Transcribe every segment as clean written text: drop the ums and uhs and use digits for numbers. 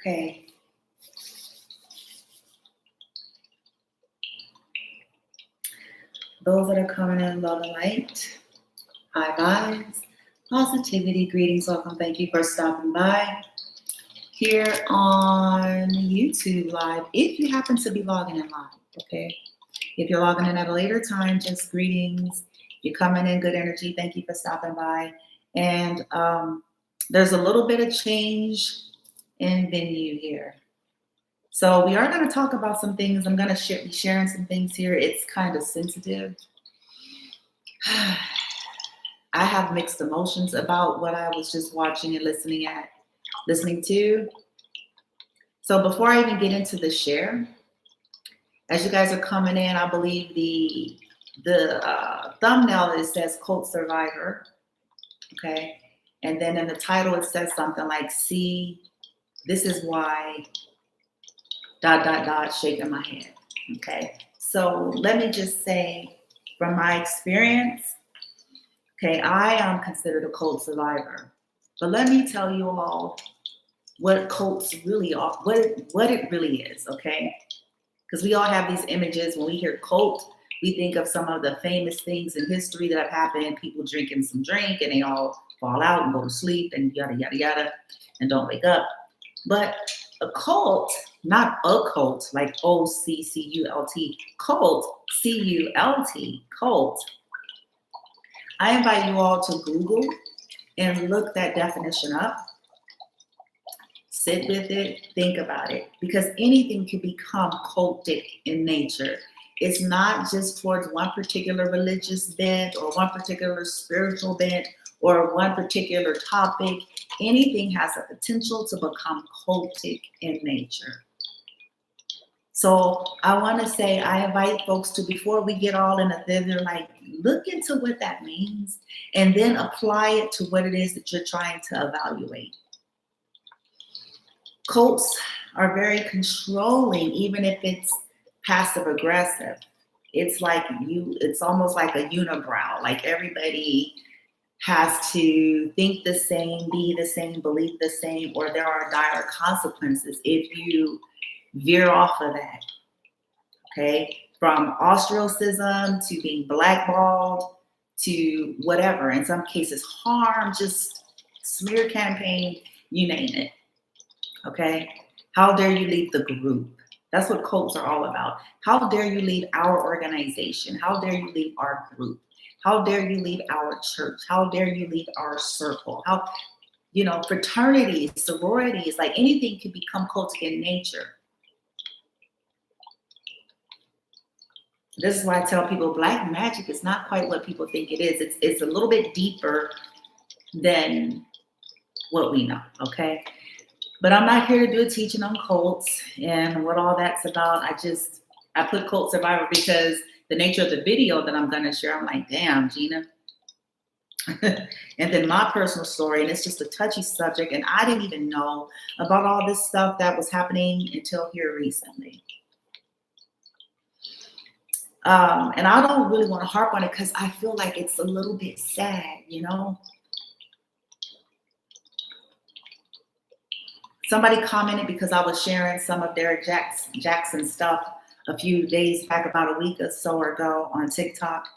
Okay. Those that are coming in, love and light, high vibes, positivity, greetings, welcome. Thank you for stopping by here on YouTube Live. If you happen to be logging in live, okay? If you're logging in at a later time, just greetings. You're coming in, good energy. Thank you for stopping by. And there's a little bit of change in venue here. So we are going to talk about some things. I'm going to be sharing some things here. It's kind of sensitive. I have mixed emotions about what I was just watching and listening to. So before I even get into the share, as you guys are coming in, I believe the thumbnail, it says Cult Survivor. Okay. And then in the title, it says something like, see, this is why ... shaking my head. Okay. So let me just say, from my experience, okay, I am considered a cult survivor. But let me tell you all what cults really are, what it really is, okay? Because we all have these images. When we hear cult, we think of some of the famous things in history that have happened, people drinking some drink and they all fall out and go to sleep and yada, yada, yada, and don't wake up. But a cult, not a cult, like O-C-C-U-L-T, cult, C-U-L-T, cult. I invite you all to Google and look that definition up. Sit with it, think about it, because anything can become cultic in nature. It's not just towards one particular religious bent or one particular spiritual bent or one particular topic. Anything has a potential to become cultic in nature. So I want to say, I invite folks to, before we get all in a thither, like, look into what that means and then apply it to what it is that you're trying to evaluate. Cults are very controlling, even if it's passive aggressive. It's almost like a unibrow, like everybody has to think the same, be the same, believe the same, or there are dire consequences if you veer off of that. Okay, from ostracism to being blackballed to whatever, in some cases harm, just smear campaign, you name it. Okay, how dare you leave the group? That's what cults are all about. How dare you leave our organization? How dare you leave our group? How dare you leave our church? How dare you leave our circle? How, fraternities, sororities, like anything can become cultic in nature. This is why I tell people black magic is not quite what people think it is. It's a little bit deeper than what we know, okay? But I'm not here to do a teaching on cults and what all that's about. I put cult survivor because the nature of the video that I'm going to share, I'm like, damn, Gina. And then my personal story, and it's just a touchy subject, and I didn't even know about all this stuff that was happening until here recently. And I don't really want to harp on it because I feel like it's a little bit sad, Somebody commented because I was sharing some of Derek Jackson stuff a few days back, about a week or so ago on TikTok.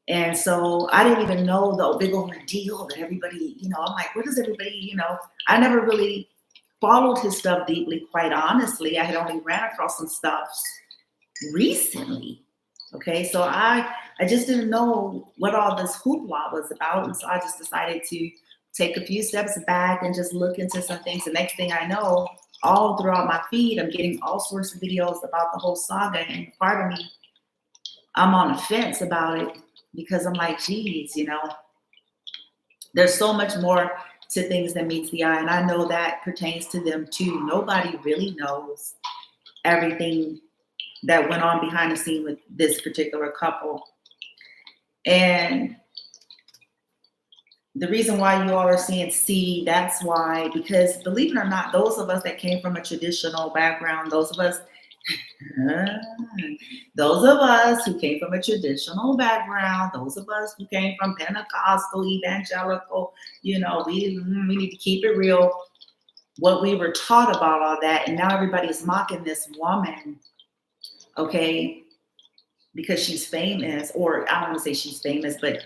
And so I didn't even know the big ordeal that everybody, I'm like, what does everybody, I never really followed his stuff deeply, quite honestly. I had only ran across some stuff recently. Okay, so I just didn't know what all this hoopla was about. And so I just decided to take a few steps back and just look into some things. The next thing I know, all throughout my feed, I'm getting all sorts of videos about the whole saga. And part of me, I'm on the fence about it because I'm like, geez, there's so much more to things than meets the eye. And I know that pertains to them too. Nobody really knows everything that went on behind the scene with this particular couple. And the reason why you all are seeing C, that's why, because believe it or not, those of us that came from a traditional background, those of us who came from a traditional background, those of us who came from Pentecostal, evangelical, we need to keep it real. what we were taught about all that, and now everybody's mocking this woman, okay, because she's famous, or I don't want to say she's famous, but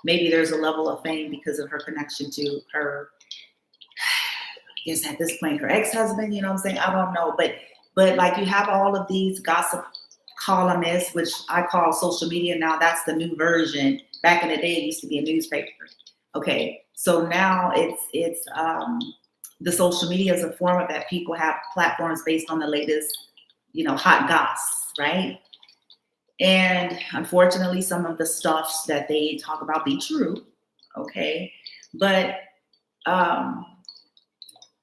maybe there's a level of fame because of her connection to her, I guess at this point, her ex-husband, you know what I'm saying? I don't know, but like you have all of these gossip columnists, which I call social media now. That's the new version. Back in the day, it used to be a newspaper. Okay, so now it's the social media is a form of that. People have platforms based on the latest, hot goss, right? And unfortunately, some of the stuffs that they talk about be true, okay? But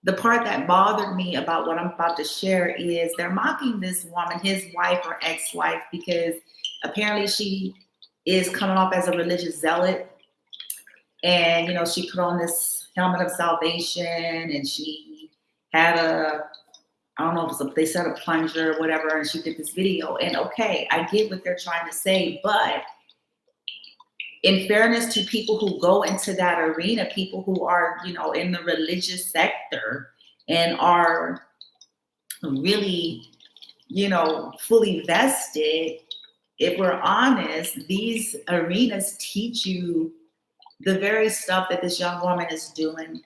the part that bothered me about what I'm about to share is they're mocking this woman, his wife or ex-wife, because apparently she is coming off as a religious zealot. And, she put on this helmet of salvation, and she had I don't know if they said a plunger or whatever, and she did this video. And okay, I get what they're trying to say, but in fairness to people who go into that arena, people who are, in the religious sector and are really, fully vested, if we're honest, these arenas teach you the very stuff that this young woman is doing.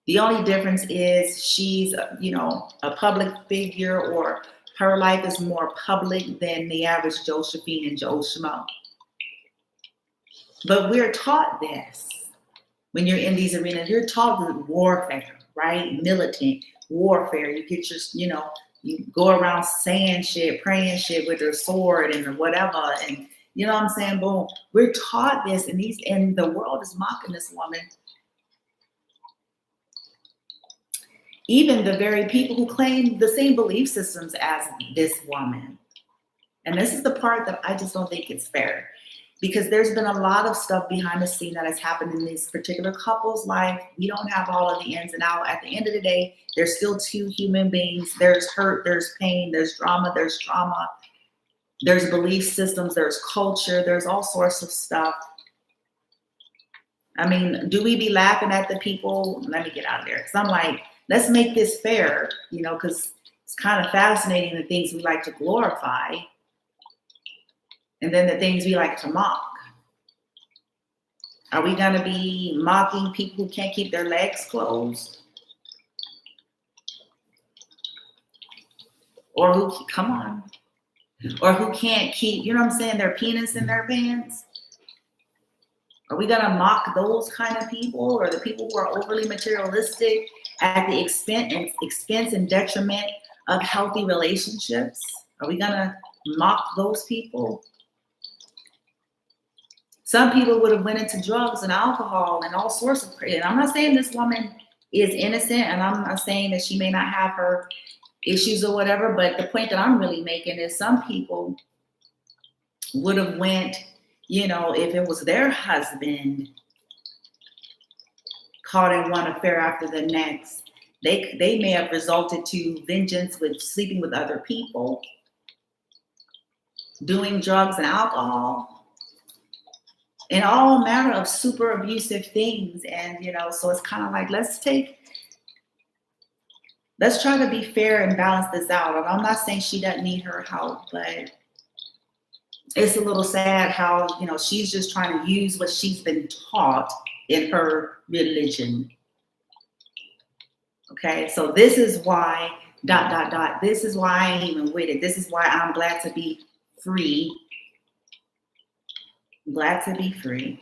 The only difference is she's, a public figure, or her life is more public than the average Josephine and Joe Schmo. But we're taught this when you're in these arenas. You're taught warfare, right? Militant warfare. You get your, you go around saying shit, praying shit with your sword and whatever, and you know what I'm saying? Boom. We're taught this, and the world is mocking this woman. Even the very people who claim the same belief systems as this woman. And this is the part that I just don't think it's fair, because there's been a lot of stuff behind the scene that has happened in this particular couple's life. We don't have all of the ins and outs. At the end of the day, there's still two human beings. There's hurt, there's pain, there's drama, there's trauma. There's belief systems, there's culture, there's all sorts of stuff. I mean, do we be laughing at the people? Let me get out of there. Because I'm like, let's make this fair, because it's kind of fascinating, the things we like to glorify and then the things we like to mock. Are we going to be mocking people who can't keep their legs closed? Or who, come on. Or who can't keep, their penis in their pants? Are we going to mock those kind of people, or the people who are overly materialistic at the expense and detriment of healthy relationships? Are we going to mock those people? Some people would have went into drugs and alcohol and all sorts of crazy. And I'm not saying this woman is innocent, and I'm not saying that she may not have her issues or whatever, but the point that I'm really making is some people would have went, if it was their husband caught in one affair after the next, they may have resulted to vengeance with sleeping with other people, doing drugs and alcohol, and all manner of super abusive things. And, so it's kind of like, let's try to be fair and balance this out. And I'm not saying she doesn't need her help, but it's a little sad how, she's just trying to use what she's been taught in her religion. Okay, so this is why, ... This is why I ain't even with it. This is why I'm glad to be free. Glad to be free,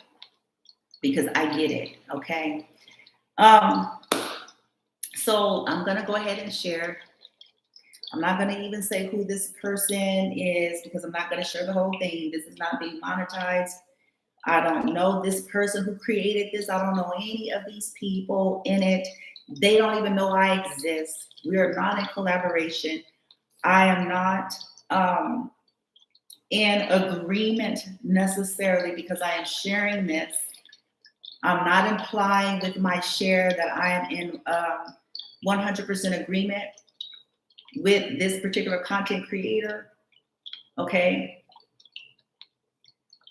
because I get it, okay? So I'm going to go ahead and share. I'm not going to even say who this person is, because I'm not going to share the whole thing. This is not being monetized. I don't know this person who created this. I don't know any of these people in it. They don't even know I exist. We are not in collaboration. I am not in agreement necessarily, because I am sharing this. I'm not implying with my share that I am in 100% agreement with this particular content creator, okay?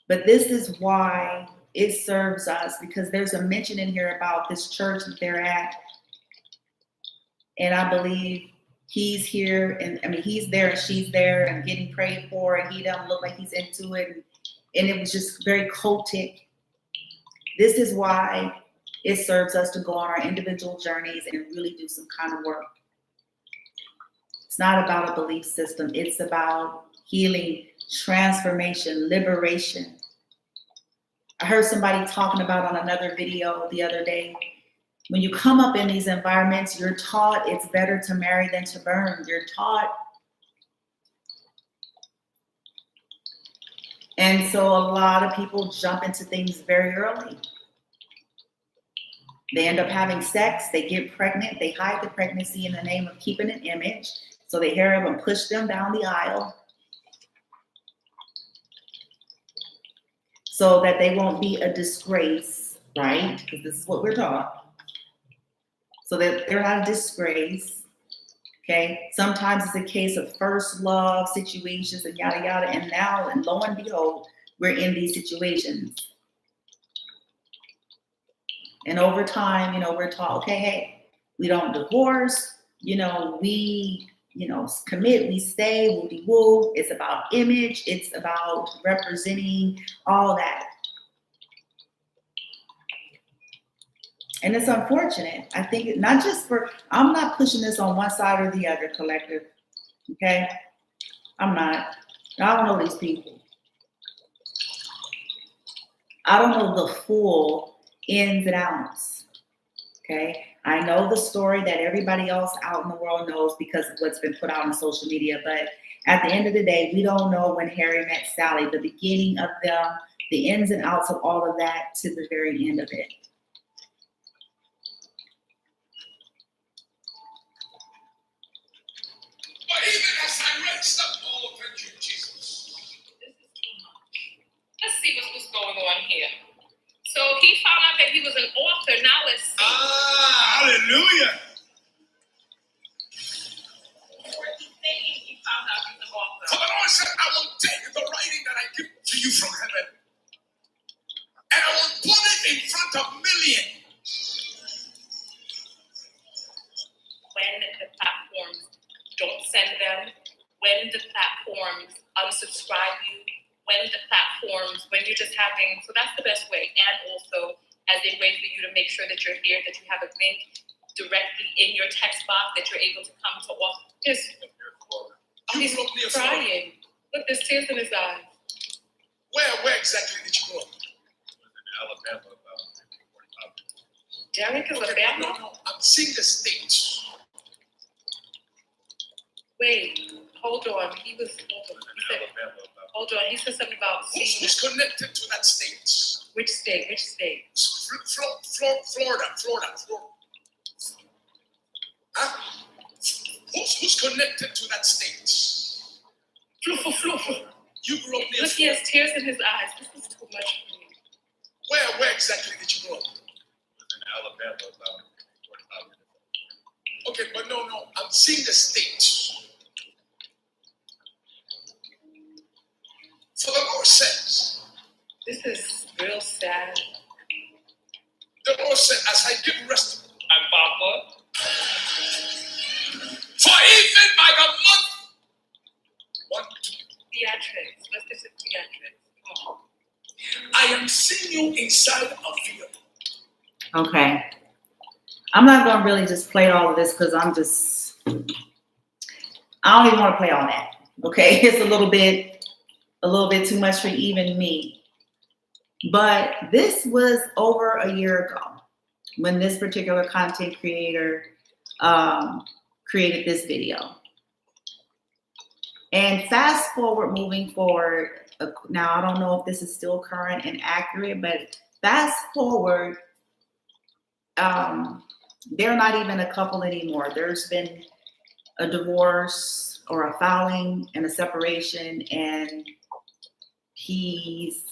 But this is why it serves us, because there's a mention in here about this church that they're at, And I believe he's here, and I mean, he's there and she's there and getting prayed for, and he doesn't look like he's into it. And it was just very cultic. This is why it serves us to go on our individual journeys and really do some kind of work. It's not about a belief system. It's about healing, transformation, liberation. I heard somebody talking about on another video the other day, when you come up in these environments, you're taught it's better to marry than to burn. You're taught. And so a lot of people jump into things very early. They end up having sex, they get pregnant, they hide the pregnancy in the name of keeping an image. So they hear them push them down the aisle so that they won't be a disgrace, right? Because this is what we're taught. So that they're not a disgrace, okay? Sometimes it's a case of first love situations and yada, yada. And now, and lo and behold, we're in these situations. And over time, you know, we're taught, okay, hey, we don't divorce, you know, we, you know, commit, we stay, woo-de-woo. It's about image. It's about representing all that. And it's unfortunate. I think not just for, I'm not pushing this on one side or the other, collective, okay? I'm not. I don't know these people. I don't know the full ins and outs, okay? I know the story that everybody else out in the world knows because of what's been put out on social media, but at the end of the day, we don't know when Harry met Sally, the beginning of them, the ins and outs of all of that to the very end of it. But even as I raised up, oh, thank you, Jesus. This is too much. Let's see what's going on here. So he found out that he was an author. Now let's see. Hallelujah. He found out he's an author. For the Lord said, I will take the writing that I give to you from heaven, and I will put it in front of millions. When the platforms don't send them, when the platforms unsubscribe you, when the platforms, when you're just having, so that's the best way. And also as a way for you to make sure that you're here, that you have a link directly in your text box, that you're able to come to office. He's crying. Look, there's tears in his eyes. Where exactly did you go? In Alabama, about 45. Derek is a Okay, family? no, I'm seeing the state. Wait, hold on. He was, hold on. He said, Alabama, about hold on. He said something about Who's connected to that state? which state? Which state? Florida. Huh? Who's connected to that state? Fluff. You grew up near Look, he has tears in his eyes. This is too much for me. Where exactly did you grow up? in Alabama, about 45 minutes. Okay, but no, I'm seeing the state. So the Lord says, This is real sad. the Lord said, as I give rest, I'm Papa. for even by the month, 1, 2, Theatrics. Let's get to theatrics. Come on. I am seeing you inside of you. Okay. I'm not going to really just play all of this because I don't even want to play all that. Okay. It's a little bit too much for even me. But this was over a year ago when this particular content creator created this video. And fast forward, moving forward, now I don't know if this is still current and accurate, but fast forward, they're not even a couple anymore. There's been a divorce or a filing and a separation, and he's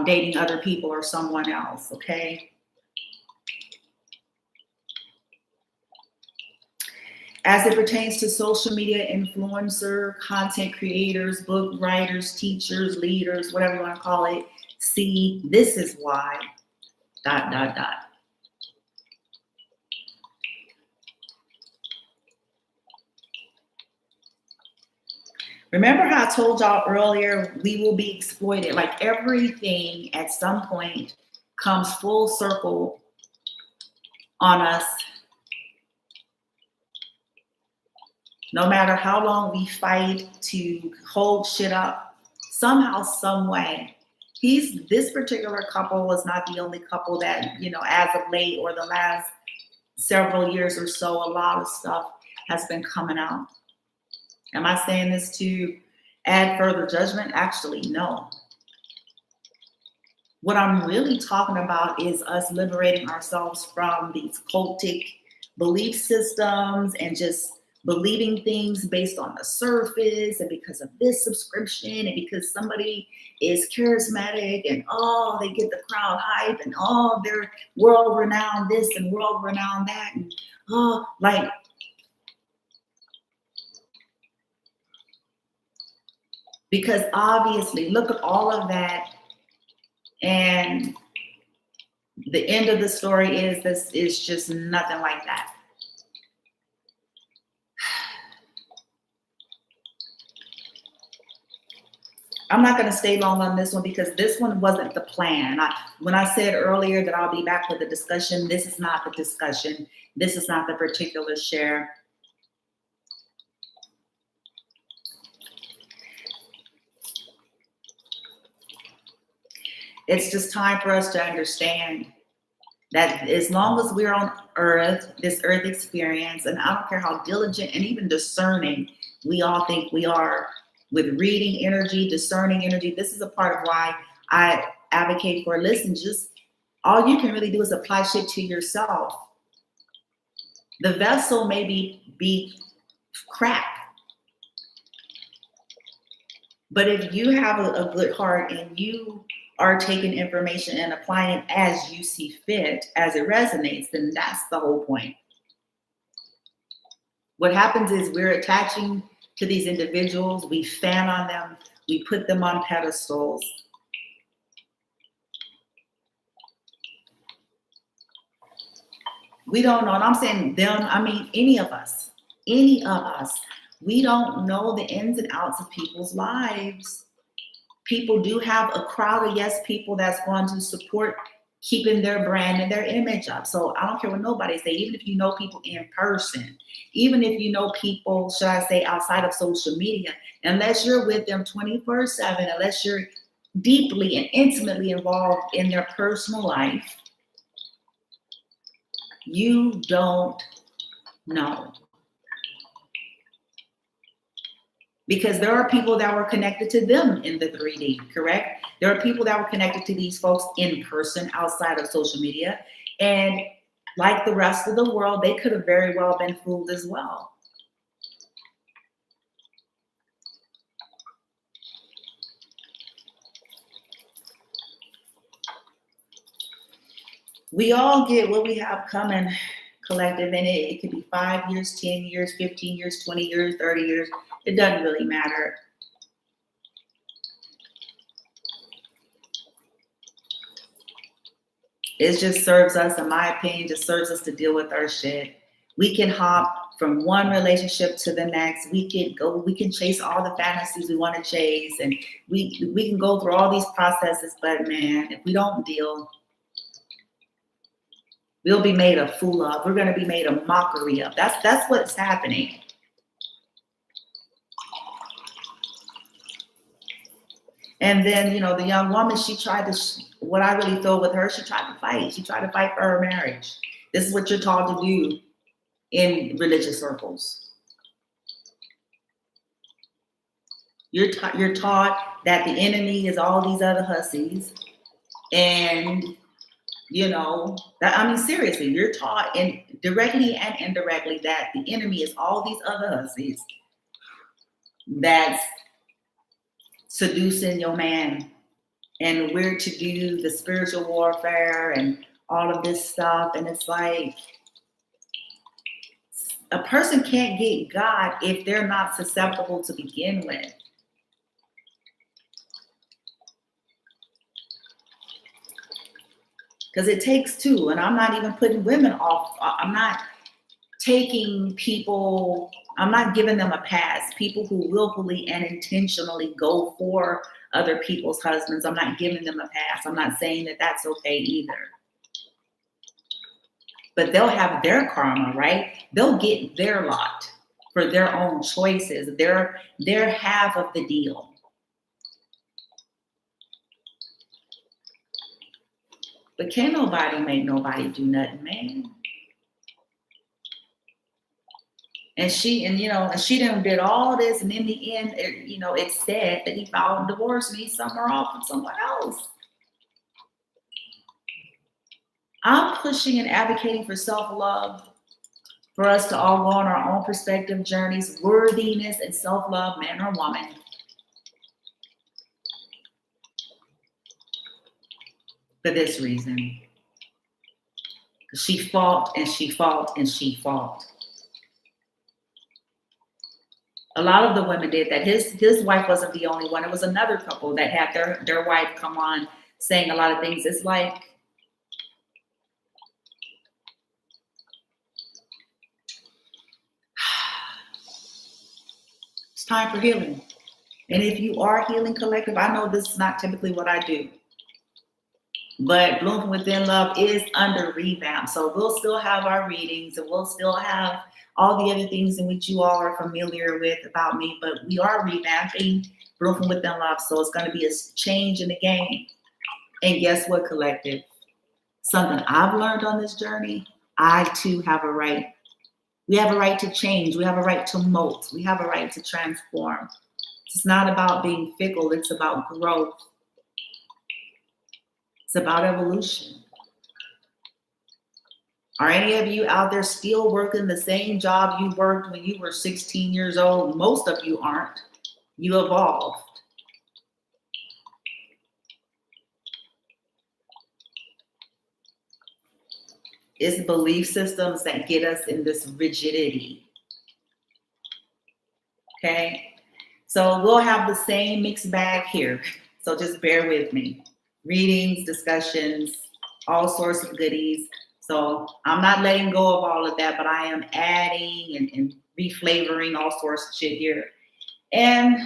dating other people or someone else, okay? As it pertains to social media influencer, content creators, book writers, teachers, leaders, whatever you want to call it, see, this is why, ... Remember how I told y'all earlier, we will be exploited. Like everything at some point comes full circle on us. No matter how long we fight to hold shit up, somehow, some way. This particular couple was not the only couple that, you know, as of late or the last several years or so, a lot of stuff has been coming out. Am I saying this to add further judgment? Actually, no. What I'm really talking about is us liberating ourselves from these cultic belief systems and just believing things based on the surface and because of this subscription and because somebody is charismatic and oh, they get the crowd hype and oh, they're world renowned this and world renowned that and oh, like because obviously look at all of that and the end of the story is this is just nothing like that. I'm not going to stay long on this one because this one wasn't the plan. When I said earlier that I'll be back with the discussion, this is not the discussion. This is not the particular share. It's just time for us to understand that as long as we're on earth, this earth experience, and I don't care how diligent and even discerning we all think we are, with reading energy, discerning energy. This is a part of why I advocate for, listen, just all you can really do is apply shit to yourself. The vessel may be crap, but if you have a good heart and you are taking information and applying it as you see fit, as it resonates, then that's the whole point. What happens is we're attaching to these individuals, we fan on them, we put them on pedestals. We don't know, and I'm saying them, I mean any of us, we don't know the ins and outs of people's lives. People do have a crowd of yes people that's going to support keeping their brand and their image up. So I don't care what nobody say, even if you know people in person, even if you know people, should I say, outside of social media, unless you're with them 24/7, unless you're deeply and intimately involved in their personal life, you don't know. Because there are people that were connected to them in the 3D, correct? There are people that were connected to these folks in person outside of social media. And like the rest of the world, they could have very well been fooled as well. We all get what we have coming collective, and it could be 5 years, 10 years, 15 years, 20 years, 30 years. It doesn't really matter. It just serves us, in my opinion, just serves us to deal with our shit. We can hop from one relationship to the next. We can chase all the fantasies we want to chase, and we can go through all these processes, but man, if we don't deal, we'll be made a fool of. We're gonna be made a mockery of. That's what's happening. And then, you know, the young woman, she tried to, what I really feel with her, she tried to fight. She tried to fight for her marriage. This is what you're taught to do in religious circles. You're taught that the enemy is all these other hussies. And, you know, that, I mean, seriously, you're taught directly and indirectly that the enemy is all these other hussies that's seducing your man, and we're to do the spiritual warfare and all of this stuff. And it's like, a person can't get God if they're not susceptible to begin with. Because it takes two, and I'm not even putting women off. I'm not taking people I'm not giving them a pass. People who willfully and intentionally go for other people's husbands, I'm not giving them a pass. I'm not saying that that's okay either. But they'll have their karma, right? They'll get their lot for their own choices, their half of the deal. But can't nobody make nobody do nothing, man. And she done did all this, and in the end, it's said that he filed a divorce and he's somewhere off with someone else. I'm pushing and advocating for self-love, for us to all go on our own perspective journeys, worthiness and self-love, man or woman. For this reason. She fought and she fought and she fought. A lot of the women did that. His wife wasn't the only one. It was another couple that had their wife come on saying a lot of things. It's like, it's time for healing. And if you are Healing Collective, I know this is not typically what I do, but Bloom from Within Love is under revamp. So we'll still have our readings and we'll still have all the other things in which you all are familiar with about me, but we are revamping Bloom from Within Love. So it's going to be a change in the game. And guess what, Collective? Something I've learned on this journey, I too have a right. We have a right to change. We have a right to molt. We have a right to transform. It's not about being fickle. It's about growth. It's about evolution. Are any of you out there still working the same job you worked when you were 16 years old? Most of you aren't. You evolved. It's belief systems that get us in this rigidity. Okay? So we'll have the same mixed bag here. So just bear with me. Readings, discussions, all sorts of goodies. So I'm not letting go of all of that, but I am adding and reflavoring all sorts of shit here. And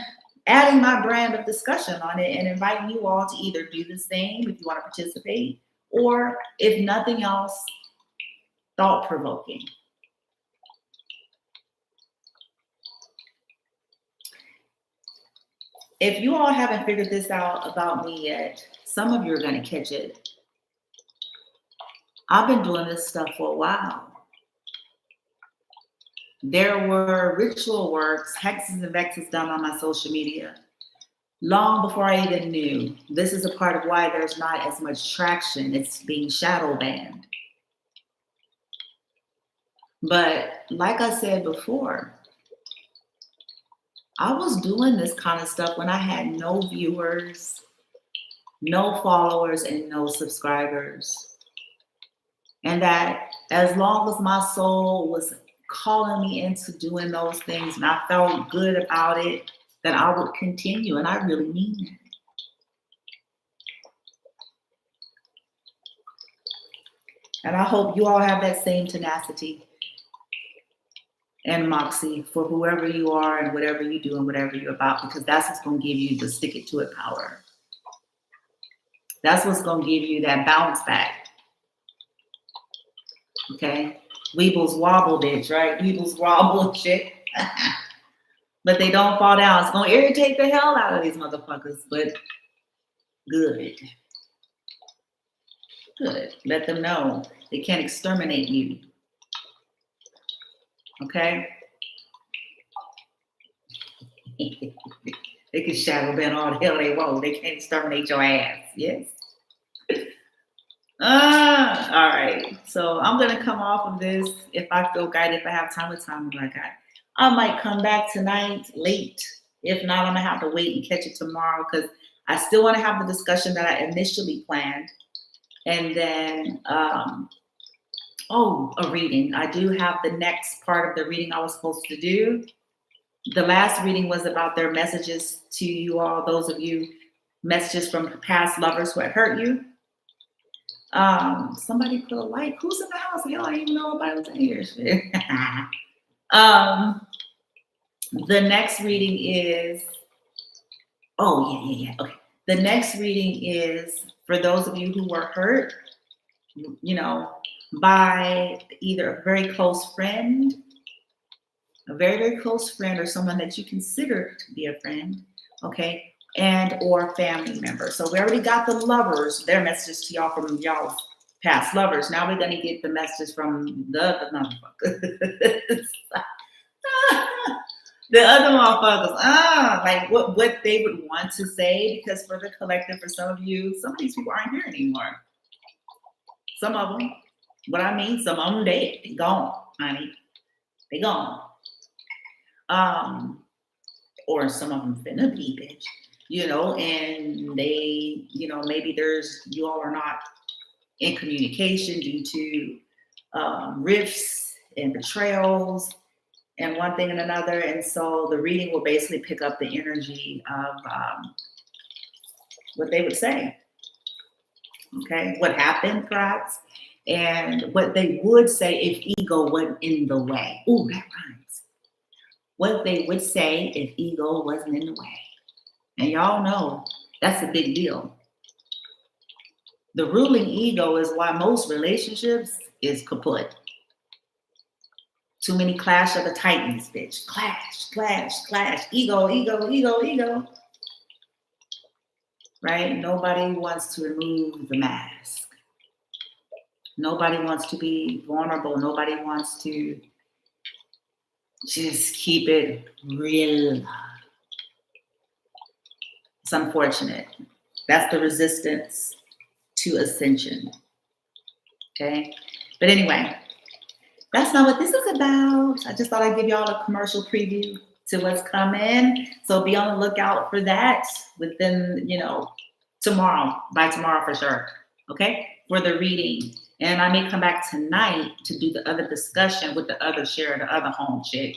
adding my brand of discussion on it and inviting you all to either do the same if you want to participate, or if nothing else, thought-provoking. If you all haven't figured this out about me yet, some of you are going to catch it. I've been doing this stuff for a while. There were ritual works, hexes and vexes done on my social media long before I even knew. This is a part of why there's not as much traction. It's being shadow banned. But like I said before, I was doing this kind of stuff when I had no viewers, no followers, and no subscribers. And that as long as my soul was calling me into doing those things and I felt good about it, that I would continue. And I really mean that. And I hope you all have that same tenacity and moxie for whoever you are and whatever you do and whatever you're about, because that's what's going to give you the stick it to it power. That's what's going to give you that bounce back. Okay? Weebles wobble, bitch, right? Weebles wobble shit. But they don't fall down. It's going to irritate the hell out of these motherfuckers, but good. Good. Let them know they can't exterminate you. Okay? They can shadow ban all the hell they want. They can't exterminate your ass. Yes? All right. So I'm going to come off of this. If I feel guided, if I have time with time, I might come back tonight late. If not, I'm going to have to wait and catch it tomorrow because I still want to have the discussion that I initially planned. And then, a reading. I do have the next part of the reading I was supposed to do. The last reading was about their messages to you all, those of you, messages from past lovers who had hurt you. Somebody put a like. Who's in the house? Y'all didn't even know nobody was in here. The next reading is, okay. The next reading is for those of you who were hurt, by either a very close friend, very close friend, or someone that you consider to be a friend, okay, and or family member. So we already got the lovers, their messages to y'all from y'all's past lovers. Now we're gonna get the message from the other motherfuckers. The other motherfuckers, like what they would want to say, because for the collective, for some of you, some of these people aren't here anymore. Some of them, what I mean, some of them dead, they gone, honey, they gone. Or some of them finna be, bitch, and they, maybe you all are not in communication due to rifts and betrayals and one thing and another. And so the reading will basically pick up the energy of what they would say. Okay, what happened, perhaps, and what they would say if ego wasn't in the way. Ooh, that rhymes. What they would say if ego wasn't in the way. And y'all know that's a big deal. The ruling ego is why most relationships is kaput. Too many clash of the titans, bitch. Clash. Ego. Right? Nobody wants to remove the mask. Nobody wants to be vulnerable. Nobody wants to just keep it real. It's unfortunate. That's the resistance to ascension. Okay? But anyway, that's not what this is about. I just thought I'd give y'all a commercial preview to what's coming. So be on the lookout for that within, tomorrow, by tomorrow for sure. Okay? For the reading. And I may come back tonight to do the other discussion with the other share, the other home chick.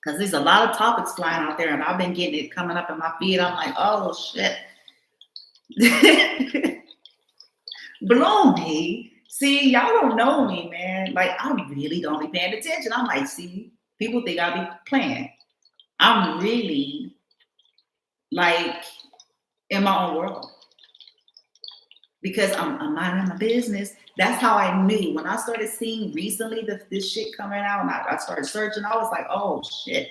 Because there's a lot of topics flying out there, and I've been getting it coming up in my feed. I'm like, oh, shit. Blow me. See, y'all don't know me, man. Like, I really don't be paying attention. I'm like, see, people think I be playing. I'm really, like, in my own world. Because I'm minding my business. That's how I knew. When I started seeing recently this shit coming out, and I started searching, I was like, oh, shit.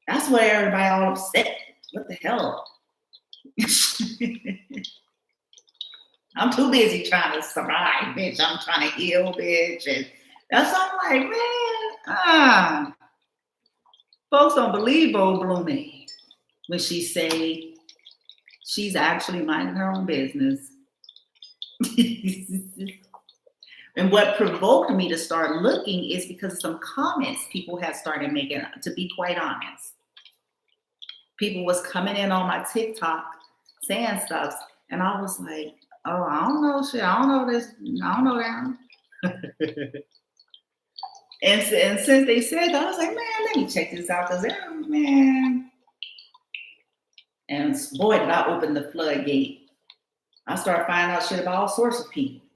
That's why everybody all upset. What the hell? I'm too busy trying to survive, bitch. I'm trying to heal, bitch. And that's why I'm like, man, folks don't believe old Bloomy when she say she's actually minding her own business. And what provoked me to start looking is because of some comments people had started making, to be quite honest. People was coming in on my TikTok saying stuff, and I was like, oh, I don't know shit. I don't know this. I don't know that. and since they said that, I was like, man, let me check this out. Because, man. And boy, did I open the floodgate. I started finding out shit about all sorts of people.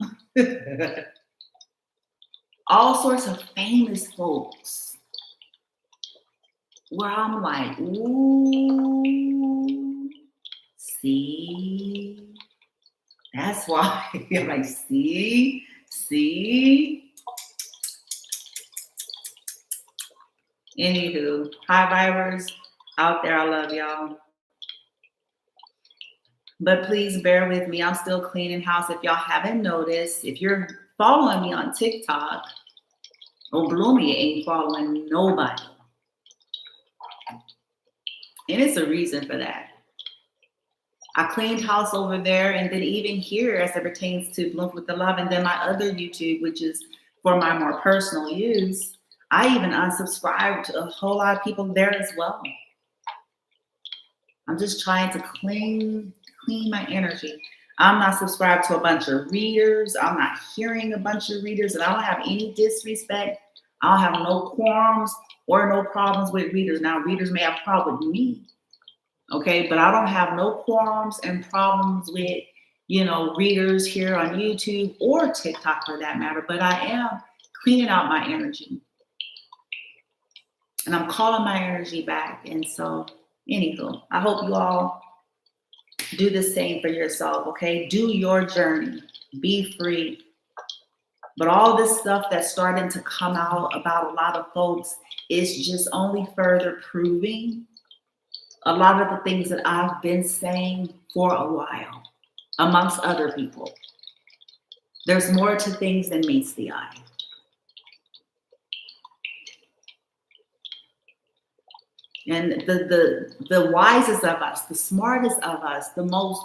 All sorts of famous folks. Where I'm like, ooh, see? That's why I'm like, see? Anywho, high vibers out there, I love y'all. But please bear with me. I'm still cleaning house. If y'all haven't noticed, if you're following me on TikTok, Bloomy ain't following nobody. And it's a reason for that. I cleaned house over there, and then even here as it pertains to Bloom with the Love, and then my other YouTube, which is for my more personal use, I even unsubscribed to a whole lot of people there as well. I'm just trying to clean my energy. I'm not subscribed to a bunch of readers. I'm not hearing a bunch of readers, and I don't have any disrespect. I don't have no qualms or no problems with readers. Now, readers may have problems with me, okay? But I don't have no qualms and problems with, readers here on YouTube or TikTok for that matter. But I am cleaning out my energy. And I'm calling my energy back. And so, anywho, I hope you all do the same for yourself, okay? Do your journey. Be free. But all this stuff that's starting to come out about a lot of folks is just only further proving a lot of the things that I've been saying for a while, amongst other people. There's more to things than meets the eye. And the wisest of us, the smartest of us, the most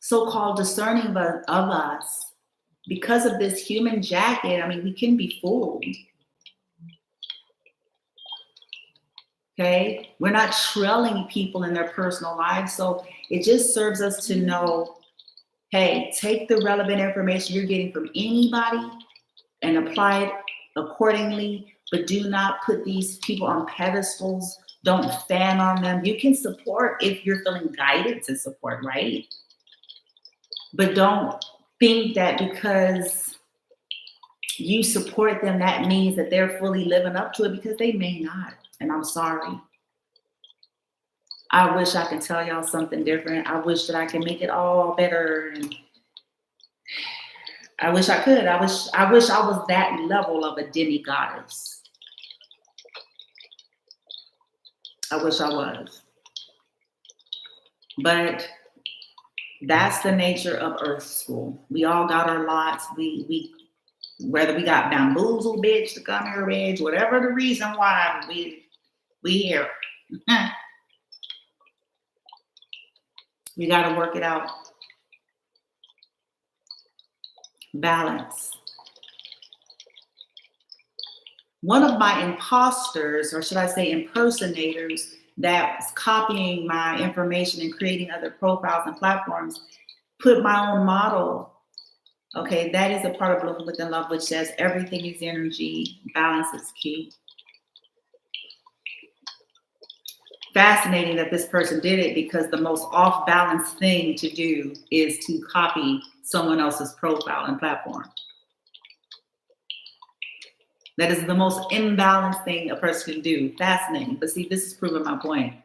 so-called discerning of us, because of this human jacket, I mean, we can be fooled. Okay? We're not trailing people in their personal lives. So it just serves us to know, hey, take the relevant information you're getting from anybody and apply it accordingly, but do not put these people on pedestals. Don't fan on them. You can support if you're feeling guided to support, right? But don't think that because you support them, that means that they're fully living up to it, because they may not. And I'm sorry. I wish I could tell y'all something different. I wish that I could make it all better. And I wish I could. I wish I was that level of a demigoddess. I wish I was. But that's the nature of Earth School. We all got our lots. We whether we got bamboozled, bitch, to come here, bitch, whatever the reason why we here. We got to work it out. Balance. One of my imposters, or should I say impersonators, that's copying my information and creating other profiles and platforms, put my own model. Okay, that is a part of Bloom Within Love, which says everything is energy, balance is key. Fascinating that this person did it, because the most off-balance thing to do is to copy someone else's profile and platform. That is the most imbalanced thing a person can do. Fascinating. But see, this is proving my point.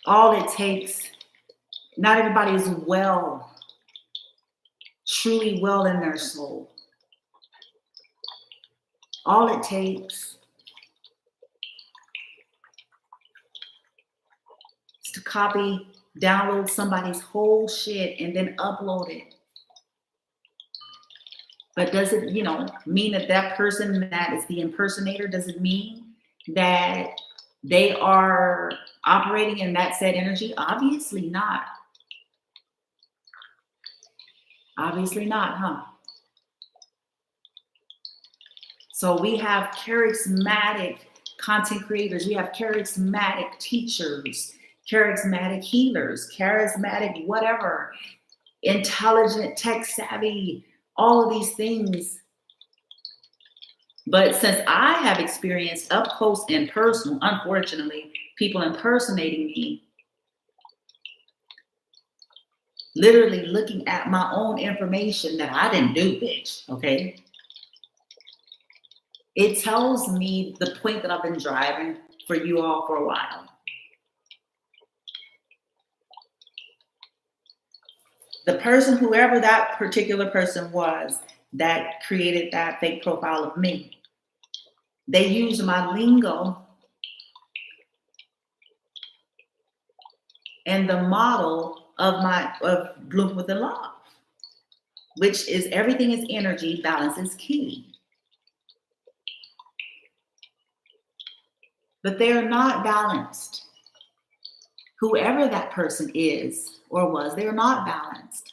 All it takes, not everybody is well, truly well in their soul. All it takes is to copy, download somebody's whole shit and then upload it. But does it, mean that that person that is the impersonator, does it mean that they are operating in that said energy? Obviously not. Obviously not, huh? So we have charismatic content creators. We have charismatic teachers, charismatic healers, charismatic whatever, intelligent, tech savvy, all of these things. But since I have experienced up close and personal, unfortunately, people impersonating me, literally looking at my own information that I didn't do, bitch, okay? It tells me the point that I've been driving for you all for a while. The person, whoever that particular person was that created that fake profile of me, they used my lingo and the model of Bloom Within Love, which is everything is energy, balance is key. But they are not balanced. Whoever that person is or was, they are not balanced.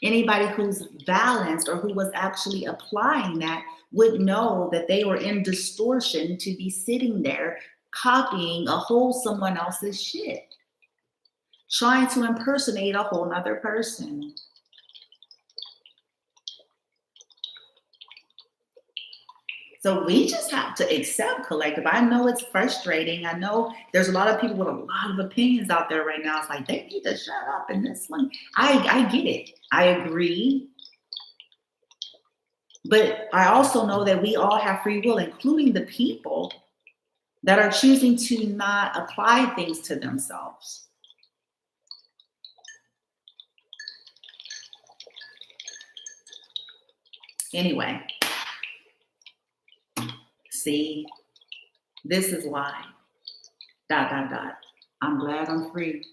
Anybody who's balanced or who was actually applying that would know that they were in distortion to be sitting there copying a whole someone else's shit, trying to impersonate a whole nother person. So we just have to accept collective. I know it's frustrating. I know there's a lot of people with a lot of opinions out there right now. It's like, they need to shut up in this one. I get it. I agree. But I also know that we all have free will, including the people that are choosing to not apply things to themselves. Anyway, see, this is why, ... I'm glad I'm free.